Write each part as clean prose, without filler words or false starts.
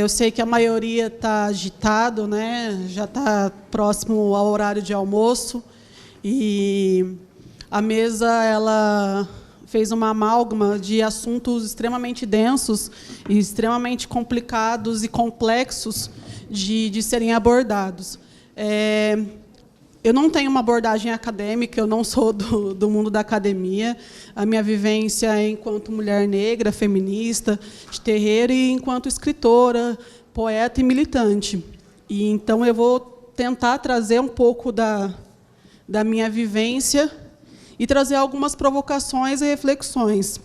Eu sei que a maioria está agitado, né? Já está próximo ao horário de almoço, e a mesa ela fez uma amálgama de assuntos extremamente densos e extremamente complicados e complexos de serem abordados. Eu não tenho uma abordagem acadêmica, eu não sou do mundo da academia. A minha vivência é enquanto mulher negra, feminista, de terreiro, e enquanto escritora, poeta e militante. E, então, eu vou tentar trazer um pouco da minha vivência e trazer algumas provocações e reflexões.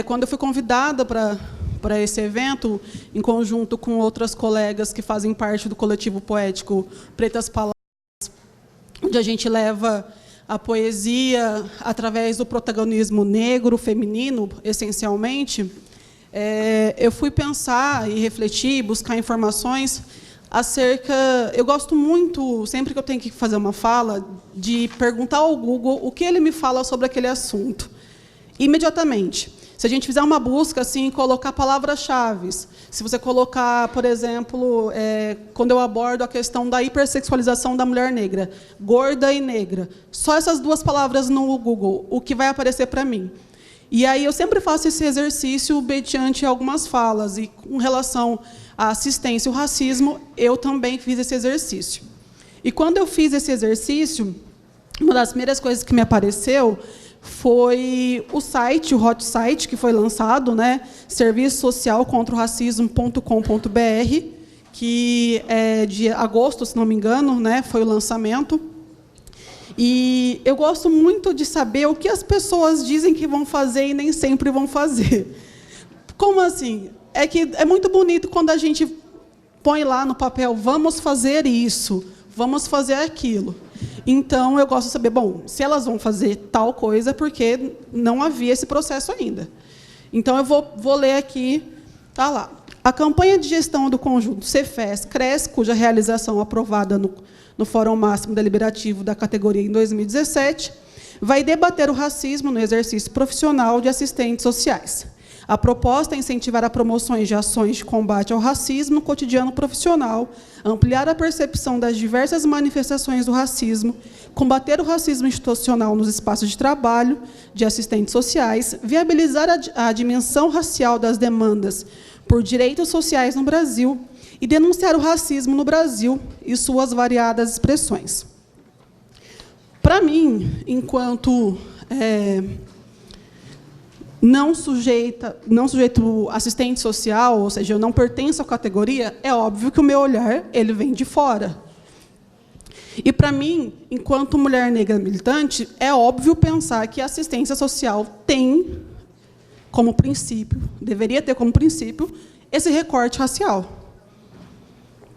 Quando eu fui convidada para esse evento, em conjunto com outras colegas que fazem parte do coletivo poético Pretas Palavras, onde a gente leva a poesia através do protagonismo negro, feminino, essencialmente, eu fui pensar e refletir, buscar informações acerca... Eu gosto muito, sempre que eu tenho que fazer uma fala, de perguntar ao Google o que ele me fala sobre aquele assunto. Imediatamente. Se a gente fizer uma busca, assim, colocar palavras-chave, se você colocar, por exemplo, quando eu abordo a questão da hipersexualização da mulher negra, gorda e negra, só essas duas palavras no Google, o que vai aparecer para mim? E aí eu sempre faço esse exercício mediante algumas falas, e com relação à assistência e ao racismo, eu também fiz esse exercício. E quando eu fiz esse exercício, uma das primeiras coisas que me apareceu foi o site, o hot site, que foi lançado, né, Serviço Social contra o Racismo.com.br, que é de agosto, se não me engano, né, foi o lançamento. E eu gosto muito de saber o que as pessoas dizem que vão fazer e nem sempre vão fazer. Como assim? É que é muito bonito quando a gente põe lá no papel, vamos fazer isso, vamos fazer aquilo. Então, eu gosto de saber, bom, se elas vão fazer tal coisa, porque não havia esse processo ainda. Então, eu vou ler aqui, está lá. A campanha de gestão do conjunto Cefes-CRES, cuja realização aprovada no Fórum Máximo Deliberativo da categoria em 2017, vai debater o racismo no exercício profissional de assistentes sociais. A proposta é incentivar a promoções de ações de combate ao racismo no cotidiano profissional, ampliar a percepção das diversas manifestações do racismo, combater o racismo institucional nos espaços de trabalho de assistentes sociais, viabilizar a dimensão racial das demandas por direitos sociais no Brasil e denunciar o racismo no Brasil e suas variadas expressões. Para mim, enquanto não sujeito assistente social, ou seja, eu não pertenço à categoria, é óbvio que o meu olhar ele vem de fora. E, para mim, enquanto mulher negra militante, é óbvio pensar que a assistência social tem como princípio, deveria ter como princípio, esse recorte racial.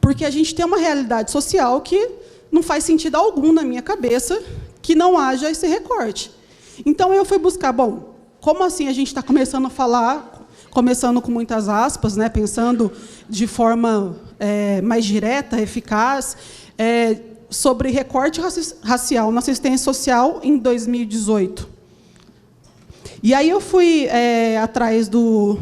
Porque a gente tem uma realidade social que não faz sentido algum na minha cabeça que não haja esse recorte. Então, eu fui buscar, bom, como assim a gente está começando a falar, começando com muitas aspas, né, pensando de forma mais direta, eficaz, sobre recorte racial na assistência social em 2018. E aí eu fui atrás do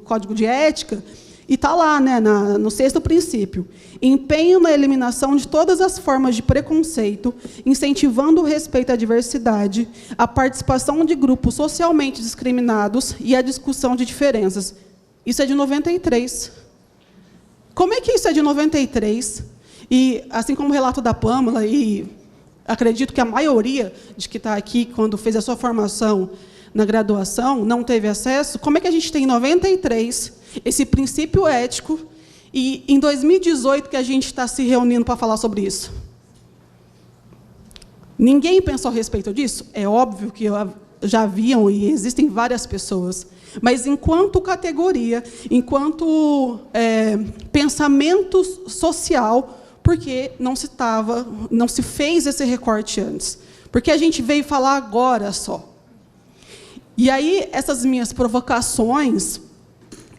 Código de Ética, e está lá, né, no 6º princípio, empenho na eliminação de todas as formas de preconceito, incentivando o respeito à diversidade, a participação de grupos socialmente discriminados e a discussão de diferenças. Isso é de 93. Como é que isso é de 93? E, assim como o relato da Pâmela, e acredito que a maioria de que está aqui, quando fez a sua formação na graduação, não teve acesso, como é que a gente tem em 93 esse princípio ético e, em 2018, que a gente está se reunindo para falar sobre isso? Ninguém pensou a respeito disso? É óbvio que já haviam e existem várias pessoas, mas, enquanto categoria, enquanto pensamento social, por que não se fez esse recorte antes? Porque a gente veio falar agora só. E aí, essas minhas provocações,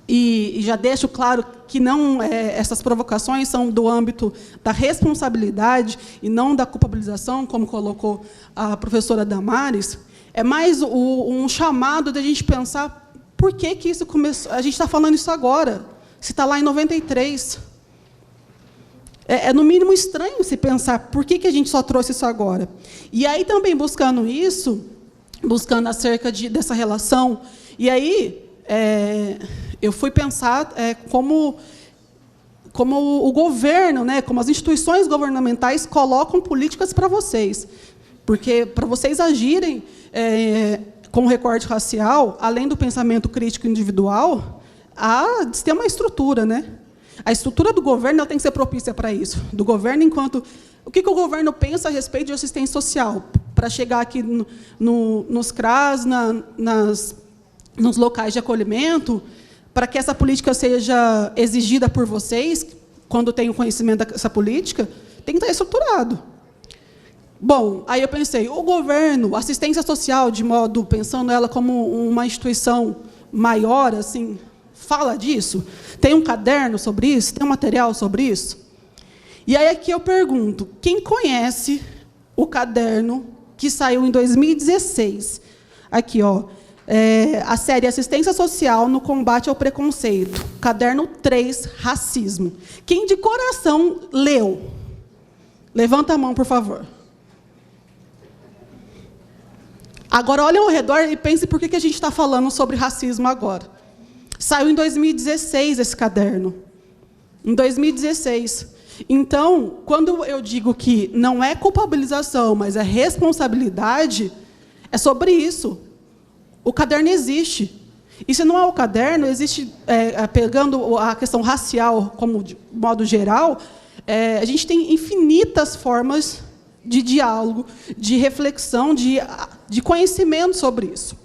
e já deixo claro que não, essas provocações são do âmbito da responsabilidade e não da culpabilização, como colocou a professora Damares, é mais um chamado de a gente pensar Por que que isso começou? A gente está falando isso agora, se está lá em 93. É, no mínimo, estranho se pensar por que que a gente só trouxe isso agora. E aí, também, buscando isso, buscando acerca dessa relação, e aí eu fui pensar como o governo, né, como as instituições governamentais colocam políticas para vocês. Porque, para vocês agirem com recorte racial, além do pensamento crítico individual, há de ter uma estrutura, né? A estrutura do governo ela tem que ser propícia para isso. Do governo, enquanto... O que o governo pensa a respeito de assistência social? Para chegar aqui nos CRAS, nos locais de acolhimento, para que essa política seja exigida por vocês, quando tem o conhecimento dessa política, tem que estar estruturado. Bom, aí eu pensei, o governo, assistência social, pensando ela como uma instituição maior, assim, fala disso? Tem um caderno sobre isso? Tem um material sobre isso? E aí aqui eu pergunto, quem conhece o caderno que saiu em 2016? Aqui, ó, a série Assistência Social no Combate ao Preconceito, caderno 3, Racismo. Quem de coração leu? Levanta a mão, por favor. Agora, olhem ao redor e pense por que a gente está falando sobre racismo agora. Saiu em 2016 esse caderno. Em 2016. Então, quando eu digo que não é culpabilização, mas é responsabilidade, é sobre isso. O caderno existe. E se não é o caderno, existe, pegando a questão racial como de modo geral, a gente tem infinitas formas de diálogo, de reflexão, de conhecimento sobre isso.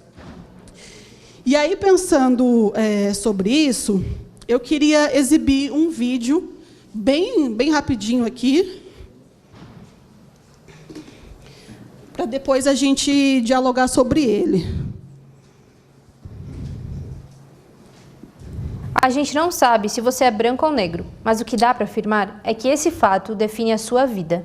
E aí, pensando sobre isso, eu queria exibir um vídeo bem rapidinho aqui, para depois a gente dialogar sobre ele. A gente não sabe se você é branco ou negro, mas o que dá para afirmar é que esse fato define a sua vida.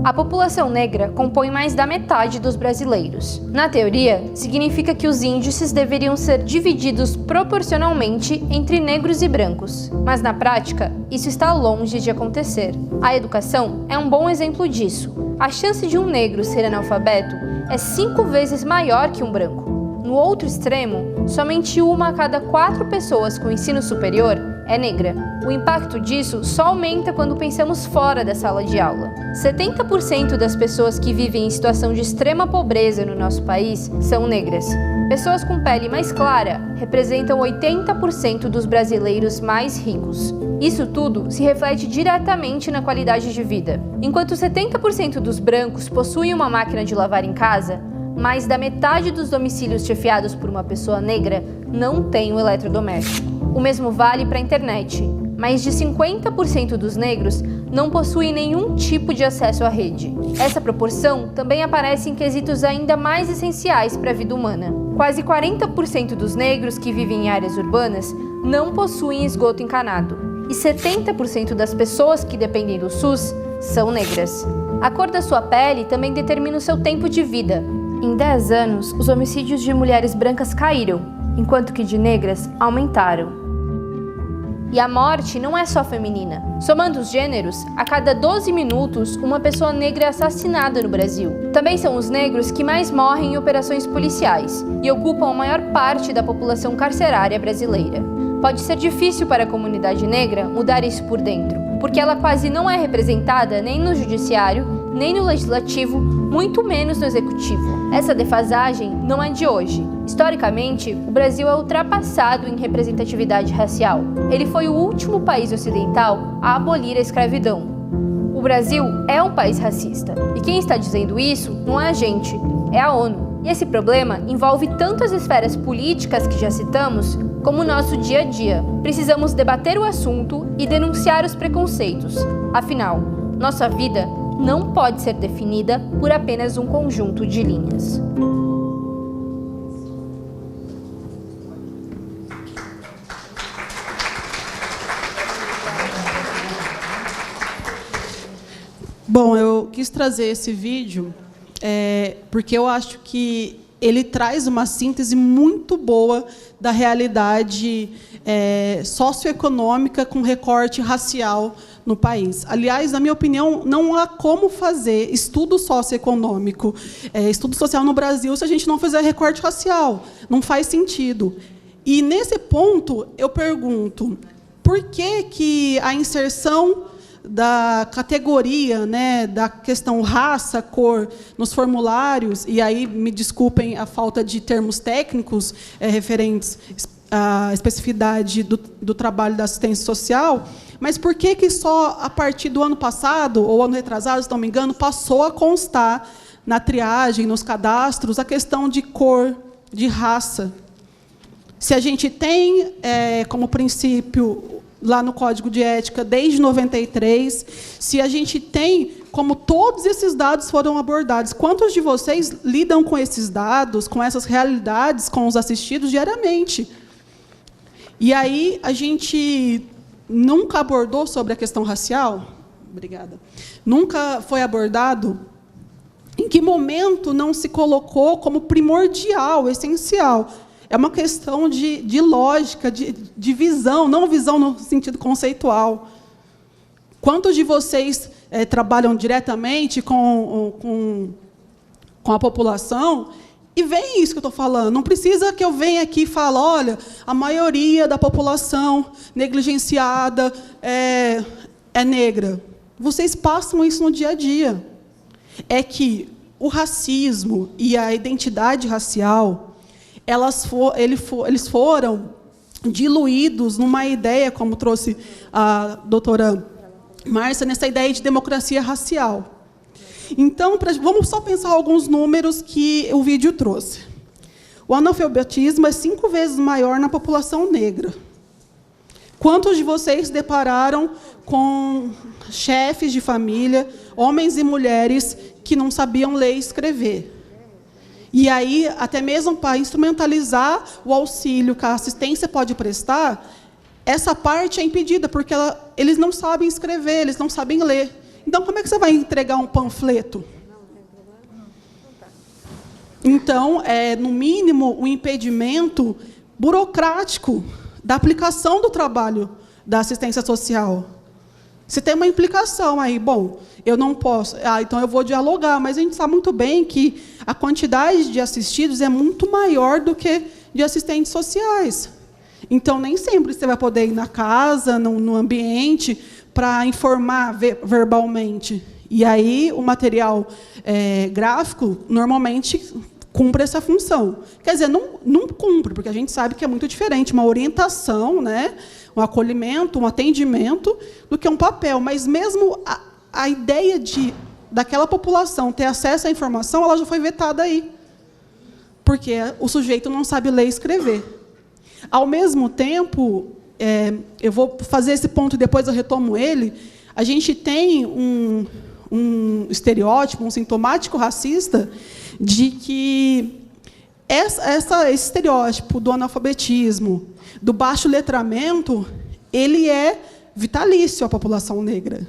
A população negra compõe mais da metade dos brasileiros. Na teoria, significa que os índices deveriam ser divididos proporcionalmente entre negros e brancos. Mas, na prática, isso está longe de acontecer. A educação é um bom exemplo disso. A chance de um negro ser analfabeto é 5 vezes maior que um branco. No outro extremo, somente 1 a cada 4 pessoas com ensino superior é negra. O impacto disso só aumenta quando pensamos fora da sala de aula. 70% das pessoas que vivem em situação de extrema pobreza no nosso país são negras. Pessoas com pele mais clara representam 80% dos brasileiros mais ricos. Isso tudo se reflete diretamente na qualidade de vida. Enquanto 70% dos brancos possuem uma máquina de lavar em casa, mais da metade dos domicílios chefiados por uma pessoa negra não tem um eletrodoméstico. O mesmo vale para a internet. Mais de 50% dos negros não possuem nenhum tipo de acesso à rede. Essa proporção também aparece em quesitos ainda mais essenciais para a vida humana. Quase 40% dos negros que vivem em áreas urbanas não possuem esgoto encanado. E 70% das pessoas que dependem do SUS são negras. A cor da sua pele também determina o seu tempo de vida. Em 10 anos, os homicídios de mulheres brancas caíram, enquanto que de negras aumentaram. E a morte não é só feminina. Somando os gêneros, a cada 12 minutos, uma pessoa negra é assassinada no Brasil. Também são os negros que mais morrem em operações policiais e ocupam a maior parte da população carcerária brasileira. Pode ser difícil para a comunidade negra mudar isso por dentro, porque ela quase não é representada nem no judiciário, nem no legislativo, muito menos no executivo. Essa defasagem não é de hoje. Historicamente, o Brasil é ultrapassado em representatividade racial. Ele foi o último país ocidental a abolir a escravidão. O Brasil é um país racista. E quem está dizendo isso não é a gente, é a ONU. E esse problema envolve tanto as esferas políticas que já citamos, como o nosso dia a dia. Precisamos debater o assunto e denunciar os preconceitos. Afinal, nossa vida não pode ser definida por apenas um conjunto de linhas. Bom, eu quis trazer esse vídeo porque eu acho que ele traz uma síntese muito boa da realidade socioeconômica com recorte racial no país. Aliás, na minha opinião, não há como fazer estudo socioeconômico, estudo social no Brasil, se a gente não fizer recorte racial. Não faz sentido. E, nesse ponto, eu pergunto, por que a inserção da categoria, né, da questão raça, cor, nos formulários, e aí me desculpem a falta de termos técnicos referentes à especificidade do trabalho da assistência social, mas por que só a partir do ano passado, ou ano retrasado, se não me engano, passou a constar na triagem, nos cadastros, a questão de cor, de raça? Se a gente tem como princípio lá no Código de Ética desde 93, se a gente tem como todos esses dados foram abordados, quantos de vocês lidam com esses dados, com essas realidades, com os assistidos diariamente? E aí a gente nunca abordou sobre a questão racial? Obrigada. Nunca foi abordado? Em que momento não se colocou como primordial, essencial? É uma questão de lógica, de visão, não visão no sentido conceitual. Quantos de vocês trabalham diretamente com a população e veem isso que eu estou falando? Não precisa que eu venha aqui e fale, olha, a maioria da população negligenciada é negra. Vocês passam isso no dia a dia. É que o racismo e a identidade racial, eles foram diluídos numa ideia, como trouxe a doutora Márcia, nessa ideia de democracia racial. Então, vamos só pensar alguns números que o vídeo trouxe. O analfabetismo é 5 vezes maior na população negra. Quantos de vocês se depararam com chefes de família, homens e mulheres, que não sabiam ler e escrever? E aí, até mesmo para instrumentalizar o auxílio que a assistência pode prestar, essa parte é impedida, porque eles não sabem escrever, eles não sabem ler. Então, como é que você vai entregar um panfleto? Então, no mínimo, um impedimento burocrático da aplicação do trabalho da assistência social. Se tem uma implicação aí, bom, eu não posso, então eu vou dialogar, mas a gente sabe muito bem que a quantidade de assistidos é muito maior do que de assistentes sociais. Então, nem sempre você vai poder ir na casa, no ambiente, para informar verbalmente. E aí, o material gráfico, normalmente, cumpre essa função. Quer dizer, não cumpre, porque a gente sabe que é muito diferente uma orientação, né, um acolhimento, um atendimento, do que um papel. Mas mesmo a ideia daquela população ter acesso à informação, ela já foi vetada aí, porque o sujeito não sabe ler e escrever. Ao mesmo tempo, eu vou fazer esse ponto e depois eu retomo ele, a gente tem um estereótipo, um sintomático racista, de que esse estereótipo do analfabetismo, do baixo letramento, ele é vitalício à população negra.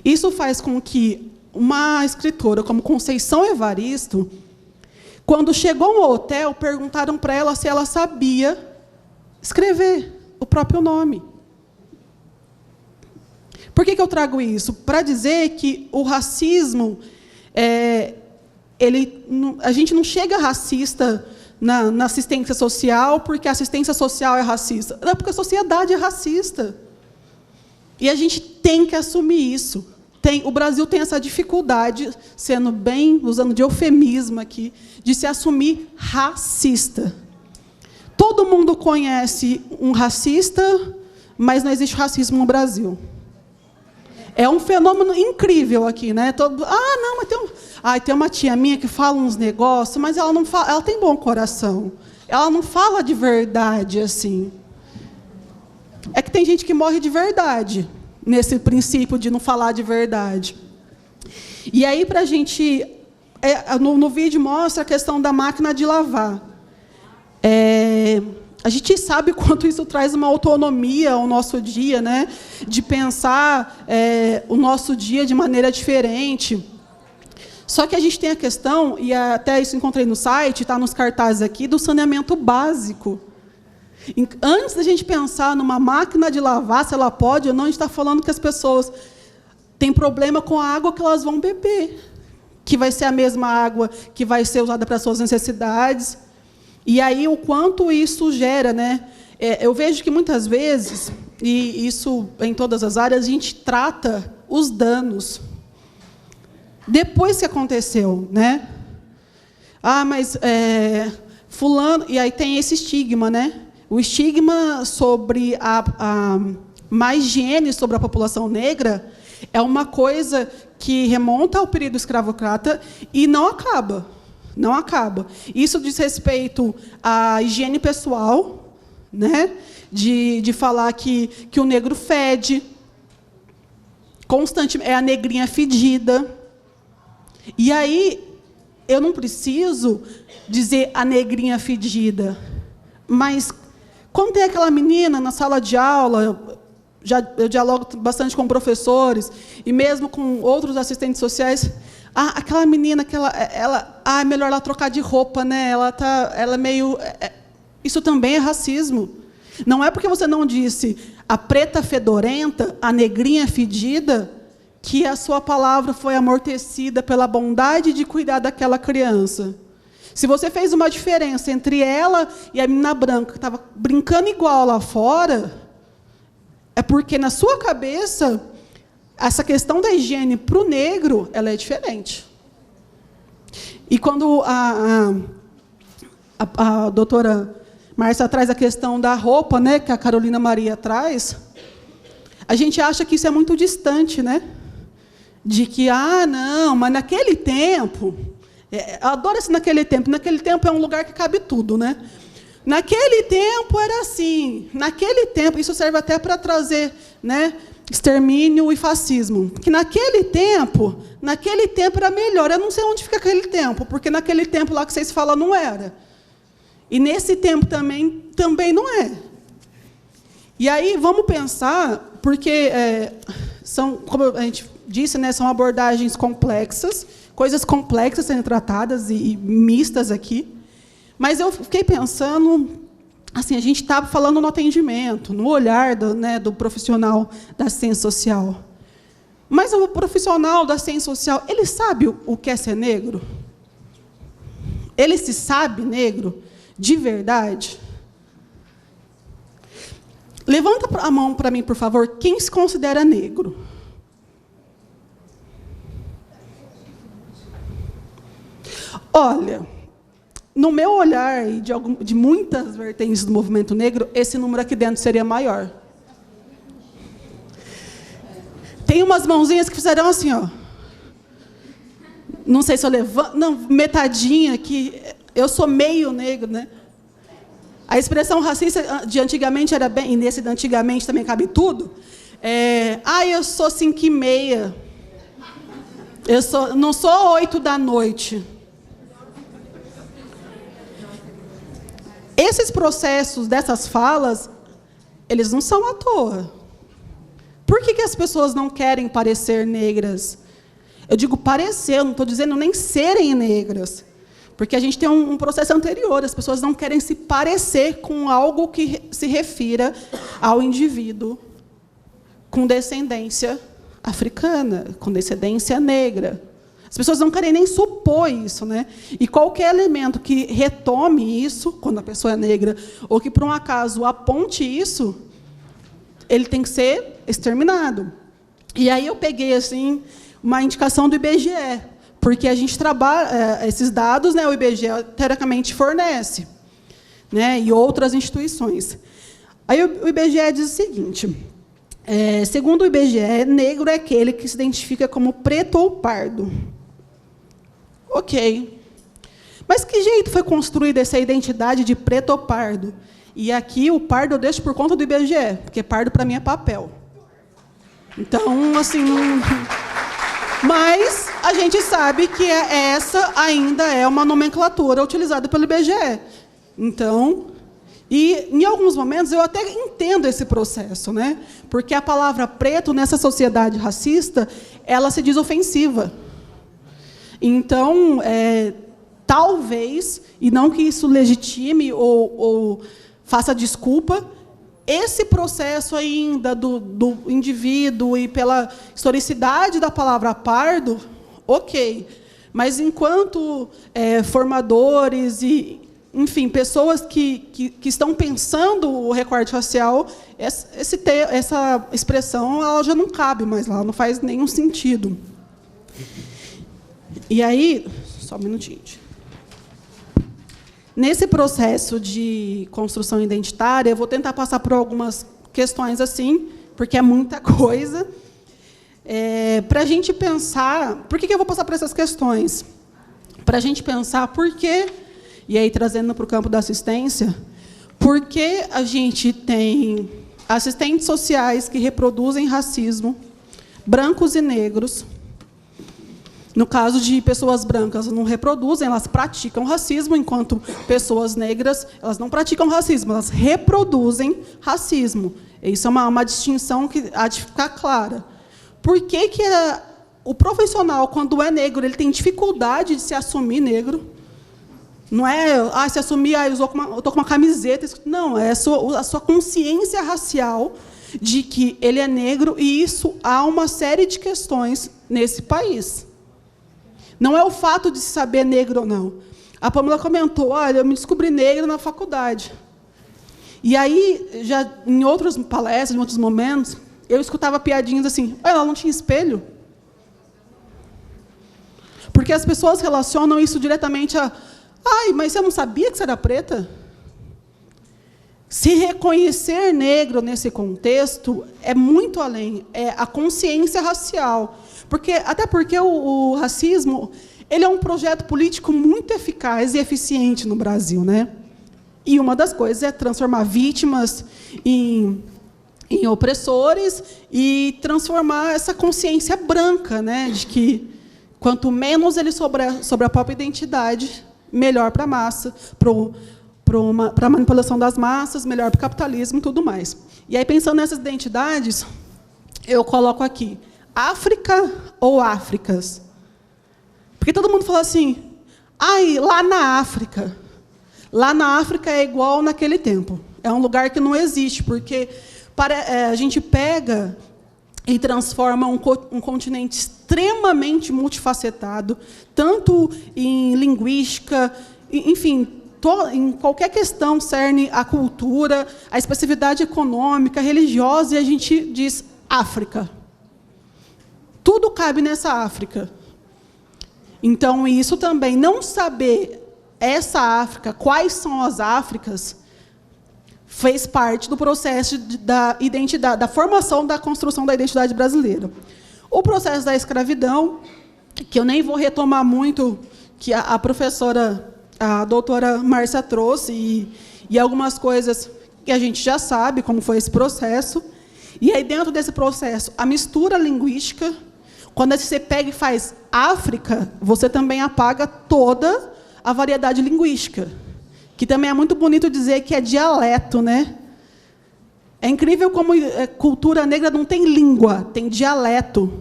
Isso faz com que uma escritora como Conceição Evaristo, quando chegou ao hotel, perguntaram para ela se ela sabia escrever o próprio nome. Por que eu trago isso? Para dizer que o racismo, a gente não chega racista na assistência social porque a assistência social é racista. Não, porque a sociedade é racista. E a gente tem que assumir isso. O Brasil tem essa dificuldade, usando de eufemismo aqui, de se assumir racista. Todo mundo conhece um racista, mas não existe racismo no Brasil. É um fenômeno incrível aqui, né? Não, mas tem uma tia minha que fala uns negócios, mas ela não fala, ela tem bom coração. Ela não fala de verdade assim. É que tem gente que morre de verdade nesse princípio de não falar de verdade. E aí, para a gente, no vídeo mostra a questão da máquina de lavar. A gente sabe quanto isso traz uma autonomia ao nosso dia, né? De pensar o nosso dia de maneira diferente. Só que a gente tem a questão, e até isso encontrei no site, está nos cartazes aqui, do saneamento básico. Antes da gente pensar numa máquina de lavar, se ela pode ou não, a gente está falando que as pessoas têm problema com a água que elas vão beber, que vai ser a mesma água que vai ser usada para as suas necessidades. E aí, o quanto isso gera, né? Eu vejo que, muitas vezes, e isso em todas as áreas, a gente trata os danos depois que aconteceu, né? Mas fulano... E aí tem esse estigma, né? O estigma sobre a má higiene sobre a população negra é uma coisa que remonta ao período escravocrata e não acaba. Não acaba. Isso diz respeito à higiene pessoal, né? De falar que o negro fede constantemente, é a negrinha fedida. E aí, eu não preciso dizer a negrinha fedida, mas quando tem aquela menina na sala de aula, eu dialogo bastante com professores, e mesmo com outros assistentes sociais, aquela menina, é melhor ela trocar de roupa, né? Ela é meio... Isso também é racismo. Não é porque você não disse a preta fedorenta, a negrinha fedida, que a sua palavra foi amortecida pela bondade de cuidar daquela criança. Se você fez uma diferença entre ela e a menina branca, que estava brincando igual lá fora, é porque, na sua cabeça, essa questão da higiene para o negro ela é diferente. E quando a doutora Márcia traz a questão da roupa, né, que a Carolina Maria traz, a gente acha que isso é muito distante, né? De que, não, mas naquele tempo... Eu adoro esse naquele tempo. Naquele tempo é um lugar que cabe tudo, né? Naquele tempo era assim. Naquele tempo, isso serve até para trazer, né, extermínio e fascismo. Que naquele tempo era melhor. Eu não sei onde fica aquele tempo, porque naquele tempo lá que vocês falam não era. E nesse tempo também não é. E aí vamos pensar, porque são, como a gente disse, né, são abordagens complexas, coisas complexas sendo tratadas e mistas aqui. Mas eu fiquei pensando, assim, a gente estava falando no atendimento, no olhar do profissional da ciência social. Mas o profissional da ciência social, ele sabe o que é ser negro? Ele se sabe negro de verdade? Levanta a mão para mim, por favor, quem se considera negro? Olha, no meu olhar, e de muitas vertentes do movimento negro, esse número aqui dentro seria maior. Tem umas mãozinhas que fizeram assim, ó. Não sei se eu levanto... Não, metadinha, que eu sou meio negro, né? A expressão racista de antigamente era bem... E nesse de antigamente também cabe tudo. Eu sou 5h30. Não sou 8 da noite. Esses processos dessas falas, eles não são à toa. Por que as pessoas não querem parecer negras? Eu digo parecer, eu não estou dizendo nem serem negras. Porque a gente tem um processo anterior, as pessoas não querem se parecer com algo que se refira ao indivíduo com descendência africana, com descendência negra. As pessoas não querem nem supor isso, né? E qualquer elemento que retome isso, quando a pessoa é negra, ou que, por um acaso, aponte isso, ele tem que ser exterminado. E aí eu peguei assim uma indicação do IBGE, porque a gente trabalha esses dados, né? O IBGE teoricamente fornece, né? E outras instituições. Aí o IBGE diz o seguinte: segundo o IBGE, negro é aquele que se identifica como preto ou pardo. Ok. Mas que jeito foi construída essa identidade de preto ou pardo? E aqui o pardo eu deixo por conta do IBGE, porque pardo para mim é papel. Então, assim, não... Mas a gente sabe que essa ainda é uma nomenclatura utilizada pelo IBGE. Então, e em alguns momentos eu até entendo esse processo, né? Porque a palavra preto nessa sociedade racista, ela se diz ofensiva. Então, talvez, e não que isso legitime ou faça desculpa, esse processo ainda do indivíduo e pela historicidade da palavra pardo, ok. Mas, enquanto formadores e, enfim, pessoas que estão pensando o recorte racial, essa expressão ela já não cabe mais lá, não faz nenhum sentido. E aí, só um minutinho. Nesse processo de construção identitária, eu vou tentar passar por algumas questões assim, porque é muita coisa, para a gente pensar... Por que eu vou passar por essas questões? Para a gente pensar por que, e aí trazendo para o campo da assistência, por que a gente tem assistentes sociais que reproduzem racismo, brancos e negros. No caso de pessoas brancas, não reproduzem, elas praticam racismo, enquanto pessoas negras, elas não praticam racismo, elas reproduzem racismo. Isso é uma distinção que há de ficar clara. Por que o profissional, quando é negro, ele tem dificuldade de se assumir negro? Não é se assumir, eu estou com uma camiseta. Não, é a sua consciência racial de que ele é negro, e isso há uma série de questões nesse país. Não é o fato de se saber negro ou não. A Pamela comentou, olha, eu me descobri negra na faculdade. E aí, já em outras palestras, em outros momentos, eu escutava piadinhas assim, ela não tinha espelho? Porque as pessoas relacionam isso diretamente a, mas você não sabia que você era preta? Se reconhecer negro nesse contexto é muito além, é a consciência racial. Até porque o racismo ele é um projeto político muito eficaz e eficiente no Brasil, né? E uma das coisas é transformar vítimas em opressores e transformar essa consciência branca, né? De que quanto menos ele sobre a própria identidade, melhor para a massa, para a manipulação das massas, melhor para o capitalismo e tudo mais. E aí, pensando nessas identidades, eu coloco aqui África ou Áfricas? Porque todo mundo fala assim, lá na África. Lá na África é igual naquele tempo. É um lugar que não existe, porque a gente pega e transforma um continente extremamente multifacetado, tanto em linguística, enfim, em qualquer questão cerne a cultura, a especificidade econômica, religiosa, e a gente diz África. Tudo cabe nessa África. Então, isso também, não saber essa África, quais são as Áfricas, fez parte do processo da identidade, da formação da construção da identidade brasileira. O processo da escravidão, que eu nem vou retomar muito, que a professora, a doutora Márcia trouxe, e algumas coisas que a gente já sabe como foi esse processo. E aí, dentro desse processo, a mistura linguística. Quando você pega e faz África, você também apaga toda a variedade linguística, que também é muito bonito dizer que é dialeto, né? É incrível como cultura negra não tem língua, tem dialeto.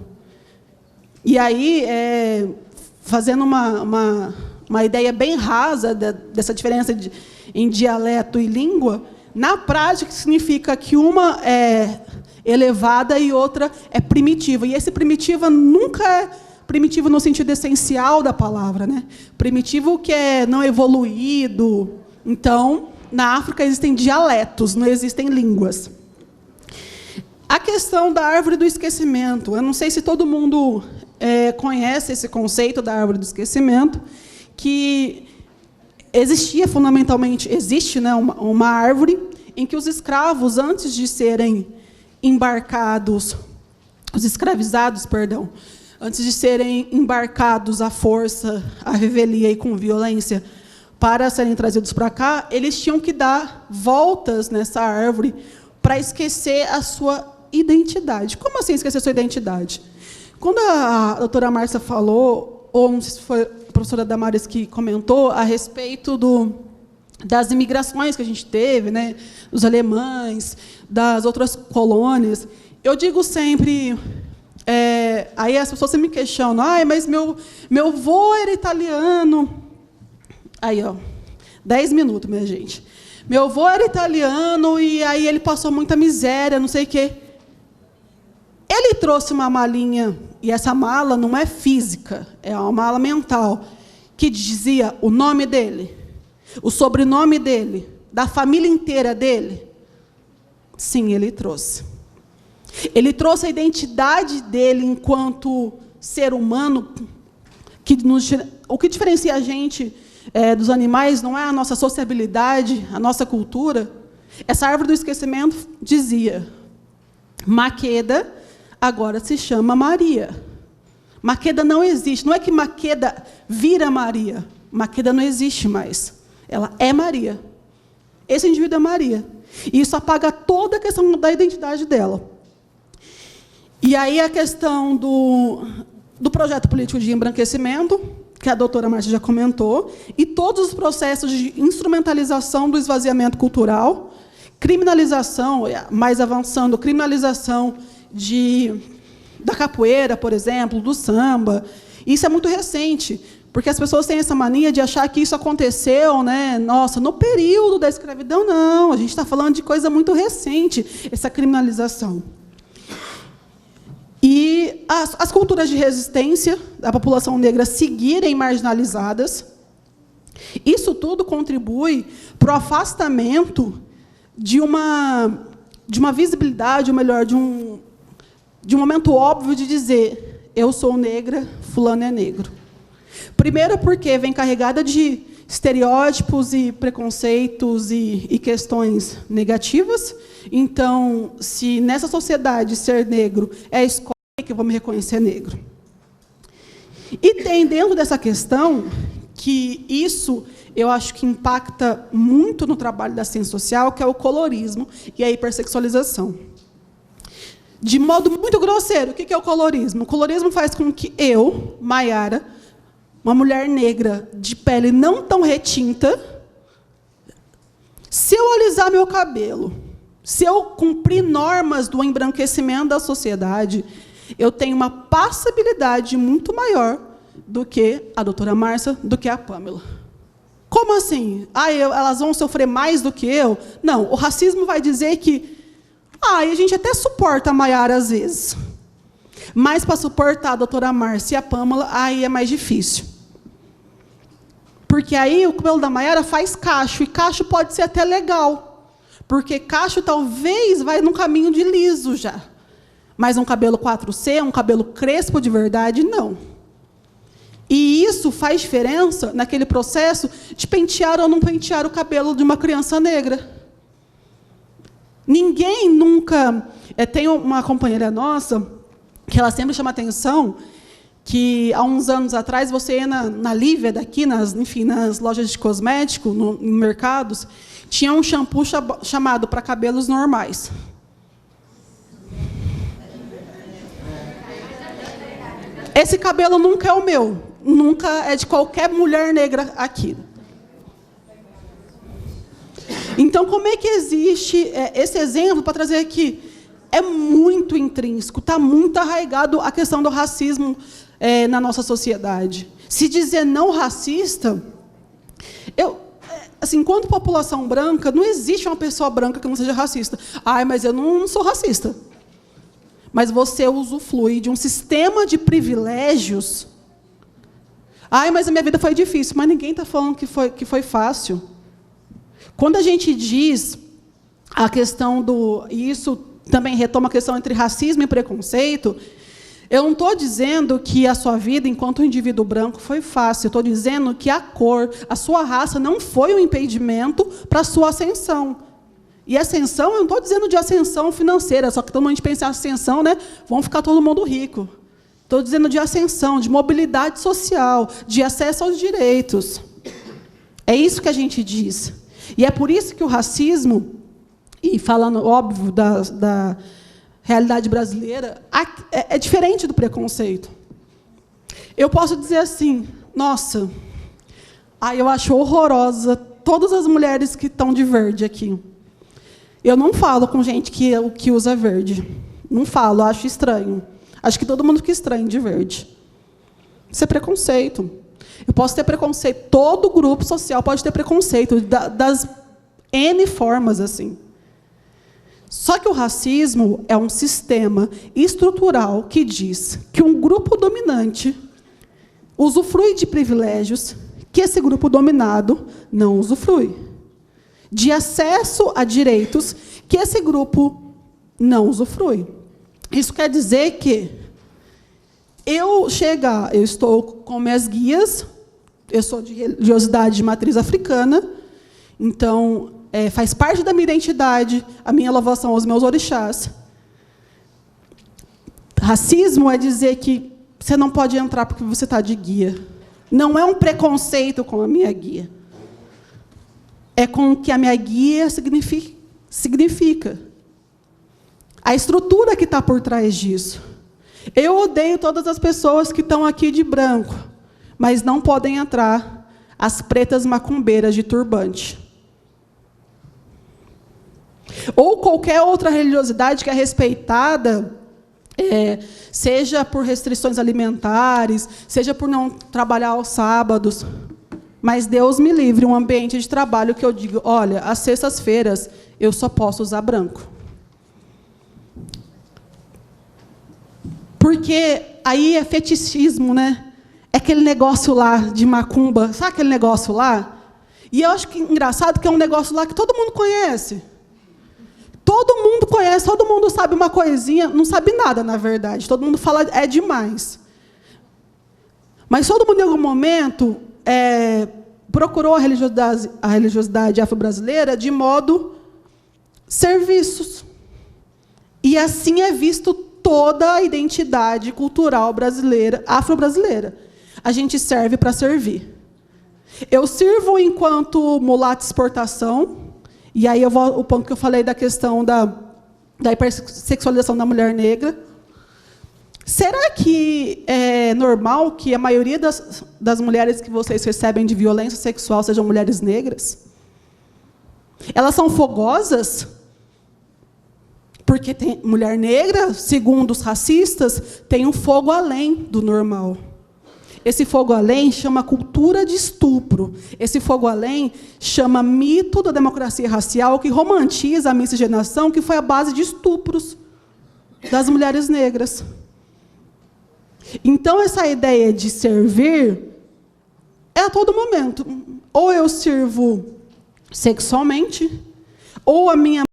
E aí, fazendo uma ideia bem rasa dessa diferença em dialeto e língua, na prática significa que uma é elevada e outra é primitiva. E esse primitiva nunca é primitivo no sentido essencial da palavra, né? Primitivo que é não evoluído. Então, na África existem dialetos, não existem línguas. A questão da árvore do esquecimento. Eu não sei se todo mundo conhece esse conceito da árvore do esquecimento, que existia fundamentalmente, existe, né, uma árvore em que os escravos, antes de serem embarcados, os escravizados, perdão, antes de serem embarcados à força, à revelia e com violência, para serem trazidos para cá, eles tinham que dar voltas nessa árvore para esquecer a sua identidade. Como assim esquecer a sua identidade? Quando a doutora Márcia falou, ou não sei se foi a professora Damares que comentou, a respeito das imigrações que a gente teve, né, dos alemães, das outras colônias, eu digo sempre, Aí as pessoas sempre me questionam, mas meu avô era italiano. Aí, 10 minutos, minha gente. Meu avô era italiano e aí ele passou muita miséria, não sei o quê. Ele trouxe uma malinha, e essa mala não é física, é uma mala mental, que dizia o nome dele, o sobrenome dele, da família inteira dele. Sim, ele trouxe. Ele trouxe a identidade dele enquanto ser humano, o que diferencia a gente dos animais não é a nossa sociabilidade, a nossa cultura. Essa árvore do esquecimento dizia, Maqueda agora se chama Maria. Maqueda não existe. Não é que Maqueda vira Maria. Maqueda não existe mais. Ela é Maria. Esse indivíduo é Maria. E isso apaga toda a questão da identidade dela. E aí a questão do projeto político de embranquecimento, que a doutora Márcia já comentou, e todos os processos de instrumentalização do esvaziamento cultural, criminalização, mais avançando, criminalização da capoeira, por exemplo, do samba. Isso é muito recente, porque as pessoas têm essa mania de achar que isso aconteceu, no período da escravidão. Não, a gente está falando de coisa muito recente, essa criminalização. E as culturas de resistência da população negra seguirem marginalizadas, isso tudo contribui para o afastamento de uma visibilidade, ou melhor, de um momento óbvio de dizer, eu sou negra, fulano é negro. Primeiro porque vem carregada de estereótipos e preconceitos e questões negativas. Então, se nessa sociedade ser negro é a escola que eu vou me reconhecer negro. E tem dentro dessa questão que isso eu acho que impacta muito no trabalho da ciência social, que é o colorismo e a hipersexualização. De modo muito grosseiro, o que é o colorismo? O colorismo faz com que eu, Maiara, uma mulher negra de pele não tão retinta, se eu alisar meu cabelo, se eu cumprir normas do embranquecimento da sociedade, eu tenho uma passabilidade muito maior do que a doutora Márcia, do que a Pamela. Como assim? Elas vão sofrer mais do que eu? Não, o racismo vai dizer que a gente até suporta a Maiara às vezes, mas para suportar a doutora Márcia e a Pamela, aí é mais difícil. Porque aí o cabelo da Maiara faz cacho, e cacho pode ser até legal, porque cacho talvez vai num caminho de liso já. Mas um cabelo 4C, um cabelo crespo de verdade, não. E isso faz diferença naquele processo de pentear ou não pentear o cabelo de uma criança negra. Ninguém nunca... Tem uma companheira nossa, que ela sempre chama atenção, que, há uns anos atrás, você ia na Lívia daqui, nas lojas de cosmético, em mercados, tinha um shampoo chamado para cabelos normais. Esse cabelo nunca é o meu, nunca é de qualquer mulher negra aqui. Então, como é que existe esse exemplo para trazer aqui? É muito intrínseco, está muito arraigado a questão do racismo na nossa sociedade. Se dizer não racista, enquanto população branca, não existe uma pessoa branca que não seja racista. Mas eu não sou racista. Mas você usufrui de um sistema de privilégios. Mas a minha vida foi difícil. Mas ninguém está falando que foi fácil. Quando a gente diz a questão e isso também retoma a questão entre racismo e preconceito, eu não estou dizendo que a sua vida, enquanto um indivíduo branco, foi fácil. Eu estou dizendo que a cor, a sua raça, não foi um impedimento para a sua ascensão. E ascensão, eu não estou dizendo de ascensão financeira, só que todo mundo pensa em ascensão, vamos ficar todo mundo rico. Estou dizendo de ascensão, de mobilidade social, de acesso aos direitos. É isso que a gente diz. E é por isso que o racismo, e falando, óbvio, da realidade brasileira, é diferente do preconceito. Eu posso dizer assim, nossa, eu acho horrorosa todas as mulheres que estão de verde aqui. Eu não falo com gente que usa verde. Não falo, acho estranho. Acho que todo mundo fica estranho de verde. Isso é preconceito. Eu posso ter preconceito, todo grupo social pode ter preconceito, das N formas, assim. Só que o racismo é um sistema estrutural que diz que um grupo dominante usufrui de privilégios que esse grupo dominado não usufrui. De acesso a direitos que esse grupo não usufrui. Isso quer dizer que eu estou com minhas guias, eu sou de religiosidade de matriz africana, então faz parte da minha identidade a minha louvação aos meus orixás. Racismo é dizer que você não pode entrar porque você está de guia. Não é um preconceito com a minha guia. É com o que a minha guia significa. A estrutura que está por trás disso. Eu odeio todas as pessoas que estão aqui de branco, mas não podem entrar as pretas macumbeiras de turbante. Ou qualquer outra religiosidade que é respeitada, seja por restrições alimentares, seja por não trabalhar aos sábados. Mas Deus me livre, um ambiente de trabalho que eu digo, olha, às sextas-feiras eu só posso usar branco. Porque aí é fetichismo, né? É aquele negócio lá de macumba, sabe aquele negócio lá? E eu acho que engraçado que é um negócio lá que todo mundo conhece. Todo mundo conhece, todo mundo sabe uma coisinha, não sabe nada, na verdade. Todo mundo fala, é demais. Mas todo mundo, em algum momento, procurou a religiosidade afro-brasileira de modo serviços. E assim é visto toda a identidade cultural brasileira, afro-brasileira. A gente serve para servir. Eu sirvo enquanto mulata exportação, e aí o ponto que eu falei da questão da hipersexualização da mulher negra. Será que é normal que a maioria das mulheres que vocês recebem de violência sexual sejam mulheres negras? Elas são fogosas? Porque tem mulher negra, segundo os racistas, tem um fogo além do normal. Esse fogo além chama cultura de estupro. Esse fogo além chama mito da democracia racial, que romantiza a miscigenação, que foi a base de estupros das mulheres negras. Então, essa ideia de servir é a todo momento. Ou eu sirvo sexualmente, ou a minha